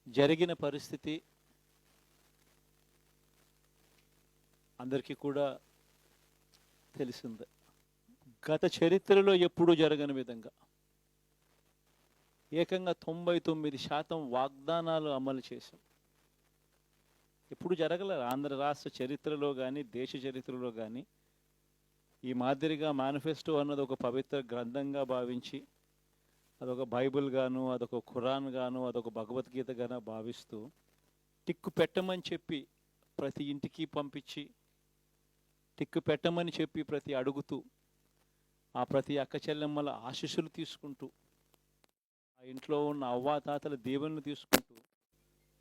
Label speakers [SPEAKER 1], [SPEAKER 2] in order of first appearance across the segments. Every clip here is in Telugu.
[SPEAKER 1] జరిగిన పరిస్థితి అందరికీ కూడా తెలిసిందే. గత చరిత్రలో ఎప్పుడూ జరగని విధంగా ఏకంగా 99% వాగ్దానాలు అమలు చేశాం. ఎప్పుడు జరగలేదు ఆంధ్ర రాష్ట్ర చరిత్రలో కానీ దేశ చరిత్రలో కానీ ఈ మాదిరిగా మేనిఫెస్టో అన్నది ఒక పవిత్ర గ్రంథంగా భావించి అదొక బైబిల్ గాను, అదొక ఖురాన్ గాను, అదొక భగవద్గీత గాను భావిస్తూ టిక్కు పెట్టమని చెప్పి ప్రతి ఇంటికి పంపించి టిక్కు పెట్టమని చెప్పి ప్రతి అడుగుతూ ఆ ప్రతి అక్క చెల్లెమ్మల ఆశీస్సులు తీసుకుంటూ ఆ ఇంట్లో ఉన్న అవ్వాతాతల దీవెనలు తీసుకుంటూ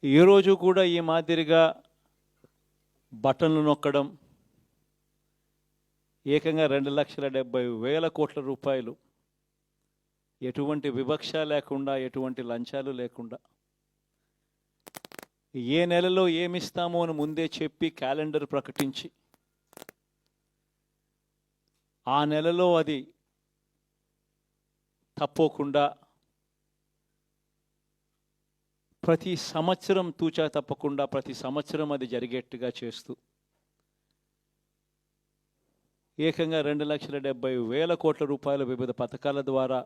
[SPEAKER 1] ఏ రోజు కూడా ఈ మాదిరిగా బటన్లు నొక్కడం ఏకంగా 2,70,000 కోట్ల రూపాయలు ఎటువంటి వివక్ష లేకుండా ఎటువంటి లంచాలు లేకుండా ఏ నెలలో ఏమిస్తామో అని ముందే చెప్పి క్యాలెండర్ ప్రకటించి ఆ నెలలో అది తప్పకుండా ప్రతి సంవత్సరం తూచా తప్పకుండా ప్రతి సంవత్సరం అది జరిగేట్టుగా చేస్తూ ఏకంగా 2,70,000 కోట్ల రూపాయల వివిధ పథకాల ద్వారా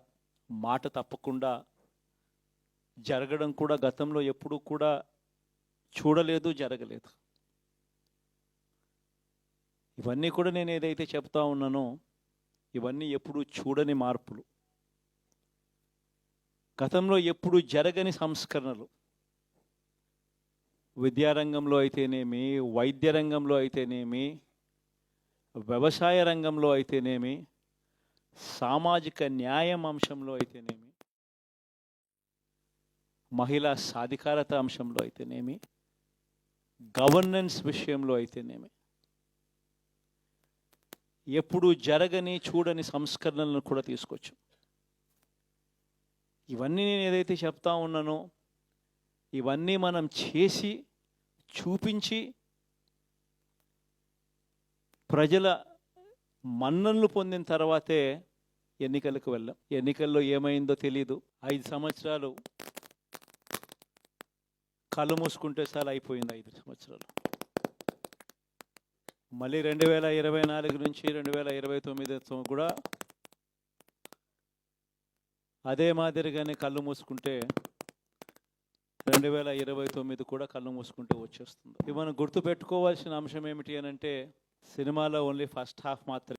[SPEAKER 1] మాట తప్పకుండా జరగడం కూడా గతంలో ఎప్పుడూ కూడా చూడలేదు, జరగలేదు. ఇవన్నీ కూడా నేను ఏదైతే చెప్తా ఉన్నానో ఇవన్నీ ఎప్పుడూ చూడని మార్పులు, గతంలో ఎప్పుడూ జరగని సంస్కరణలు. విద్యారంగంలో అయితేనేమి, వైద్య రంగంలో అయితేనేమి, వ్యవసాయ రంగంలో అయితేనేమి, సామాజిక న్యాయం అంశంలో అయితేనేమి, మహిళా సాధికారత అంశంలో అయితేనేమి, గవర్నెన్స్ విషయంలో అయితేనేమి ఎప్పుడు జరగని చూడని సంస్కరణలను కూడా తీసుకొచ్చు. ఇవన్నీ నేను ఏదైతే చెప్తా ఉన్నానో ఇవన్నీ మనం చేసి చూపించి ప్రజల మన్ననలు పొందిన తర్వాతే ఎన్నికలకు వెళ్ళాం. ఎన్నికల్లో ఏమైందో తెలీదు. 5 సంవత్సరాలు కళ్ళు మూసుకుంటే చాలా అయిపోయింది. 5 సంవత్సరాలు మళ్ళీ 2024 నుంచి 2029 కూడా అదే మాదిరిగానే కళ్ళు మూసుకుంటే 2029 కూడా కళ్ళు మూసుకుంటే వచ్చేస్తుంది. ఇవి మనం గుర్తుపెట్టుకోవాల్సిన అంశం ఏమిటి అని అంటే సినిమాలో ఓన్లీ ఫస్ట్ హాఫ్ మాత్రమే.